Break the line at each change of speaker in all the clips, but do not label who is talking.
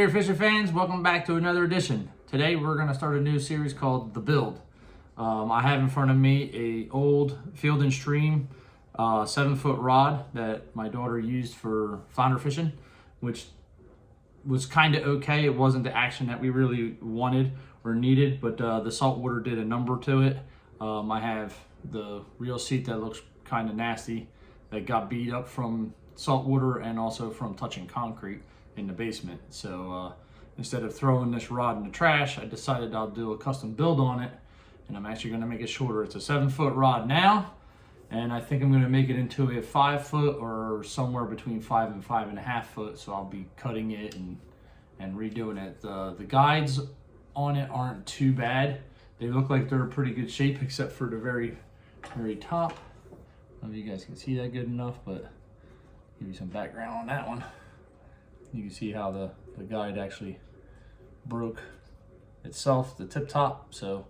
there, Fisher fans. Welcome back to another edition. Today we're going to start a new series called The Build. I have in front of me a old Field & Stream 7-foot rod that my daughter used for flounder fishing, which was kind of okay. It wasn't the action that we really wanted or needed, but the saltwater did a number to it. I have the reel seat that looks kind of nasty that got beat up from saltwater and also from touching concrete in the basement. So instead of throwing this rod in the trash, I decided I'll do a custom build on it, and I'm actually going to make it shorter. It's a 7-foot rod now, and I think I'm going to make it into a 5-foot or somewhere between 5 and 5.5 foot. So I'll be cutting it and redoing it. The guides on it aren't too bad. They look like they're in pretty good shape except for the very top. I don't know if you guys can see that good enough, but give you some background on that one. You can see how the guide actually broke itself, the tip top. So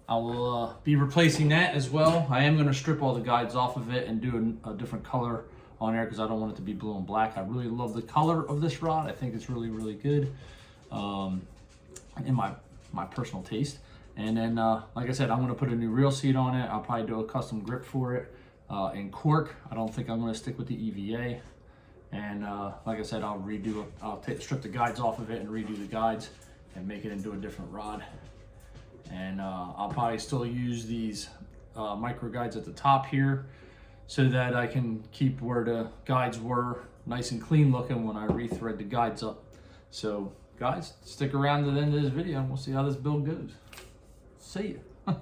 I will be replacing that as well. I am going to strip all the guides off of it and do a different color on there because I don't want it to be blue and black. I really love the color of this rod. I think it's really, really good in my personal taste. And then, like I said, I'm going to put a new reel seat on it. I'll probably do a custom grip for it in cork. I don't think I'm going to stick with the EVA. And like I said, I'll strip the guides off of it and redo the guides and make it into a different rod. And I'll probably still use these micro guides at the top here so that I can keep where the guides were nice and clean looking when I rethread the guides up. So guys, stick around to the end of this video and we'll see how this build goes. See ya.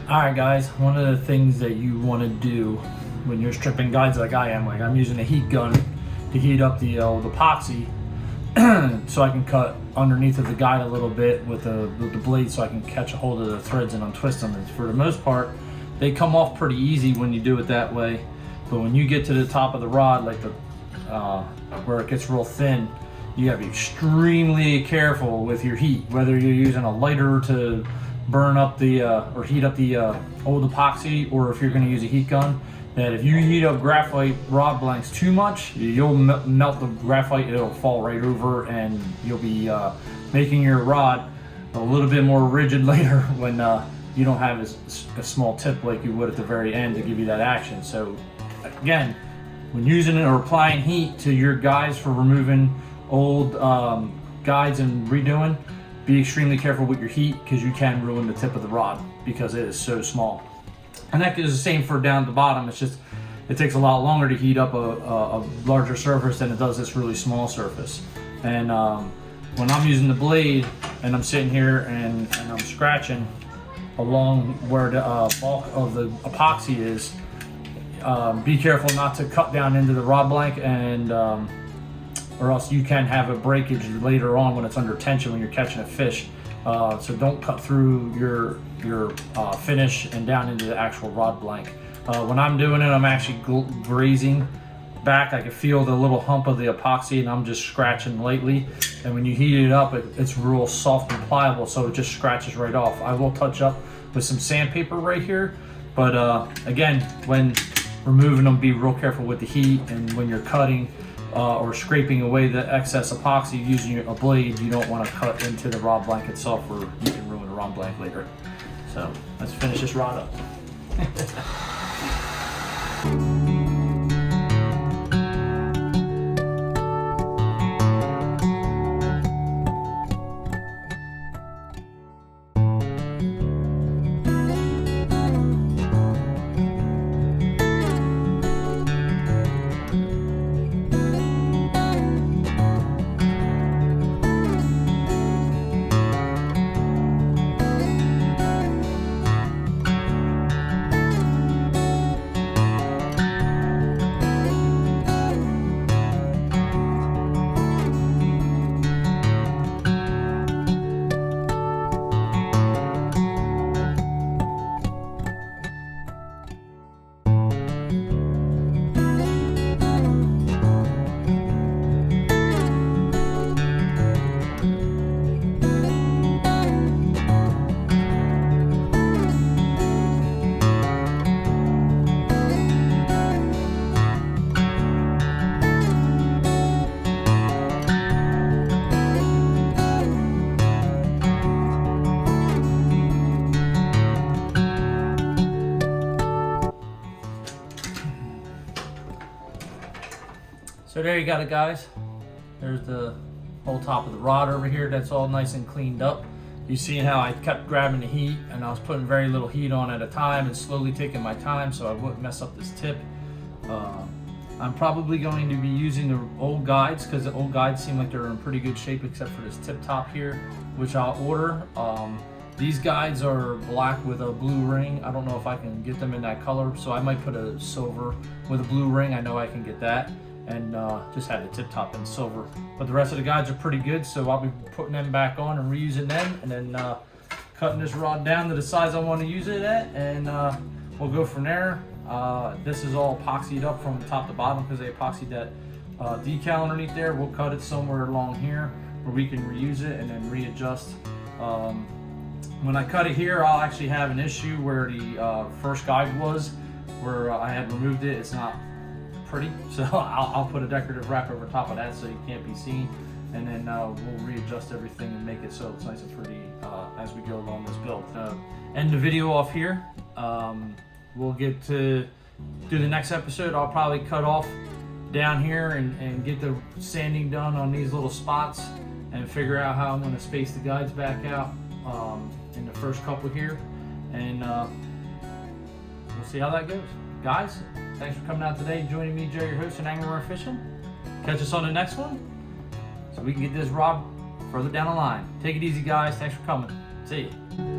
All right, guys, one of the things that you want to do when you're stripping guides like I am, like I'm using a heat gun to heat up the epoxy so I can cut underneath of the guide a little bit with the blade, so I can catch a hold of the threads and untwist them. And for the most part, they come off pretty easy when you do it that way. But when you get to the top of the rod, like the where it gets real thin, you gotta be extremely careful with your heat, whether you're using a lighter to burn up the or heat up the old epoxy, or if you're going to use a heat gun. That if you heat up graphite rod blanks too much, you'll melt the graphite, it'll fall right over, and you'll be making your rod a little bit more rigid later when you don't have a small tip like you would at the very end to give you that action. So again, when using it or applying heat to your guides for removing old guides and redoing, be extremely careful with your heat, because you can ruin the tip of the rod because it is so small. And that is the same for down at the bottom. It's just, it takes a lot longer to heat up a larger surface than it does this really small surface. And when I'm using the blade and I'm sitting here and I'm scratching along where the bulk of the epoxy is, be careful not to cut down into the rod blank, and or else you can have a breakage later on when it's under tension when you're catching a fish. So don't cut through your finish and down into the actual rod blank. When I'm doing it, I'm actually grazing back. I can feel the little hump of the epoxy, and I'm just scratching lightly. And when you heat it up, it's real soft and pliable, so it just scratches right off. I will touch up with some sandpaper right here, but again, when removing them, be real careful with the heat, and when you're cutting or scraping away the excess epoxy using a blade, you don't want to cut into the rod blank itself, or you can ruin the rod blank later. So let's finish this rod up. So there you got it, guys. There's the whole top of the rod over here. That's all nice and cleaned up. You see how I kept grabbing the heat, and I was putting very little heat on at a time and slowly taking my time so I wouldn't mess up this tip. I'm probably going to be using the old guides, because the old guides seem like they're in pretty good shape except for this tip top here, which I'll order. These guides are black with a blue ring. I don't know if I can get them in that color, so I might put a silver with a blue ring. I know I can get that, and just have the tip top in silver. But the rest of the guides are pretty good, so I'll be putting them back on and reusing them, and then cutting this rod down to the size I want to use it at, and we'll go from there. This is all epoxied up from top to bottom because they epoxied that decal underneath there. We'll cut it somewhere along here where we can reuse it and then readjust. When I cut it here, I'll actually have an issue where the first guide was, where I had removed it. It's not pretty, so I'll put a decorative wrap over top of that so you can't be seen, and then we'll readjust everything and make it so it's nice and pretty as we go along this build. End the video off here. We'll get to do the next episode. I'll probably cut off down here and get the sanding done on these little spots and figure out how I'm going to space the guides back out in the first couple here, and we'll see how that goes. Guys, thanks for coming out today, joining me, Joe, your host, and Angler and Fishing. Catch us on the next one so we can get this rod further down the line. Take it easy, guys. Thanks for coming. See you.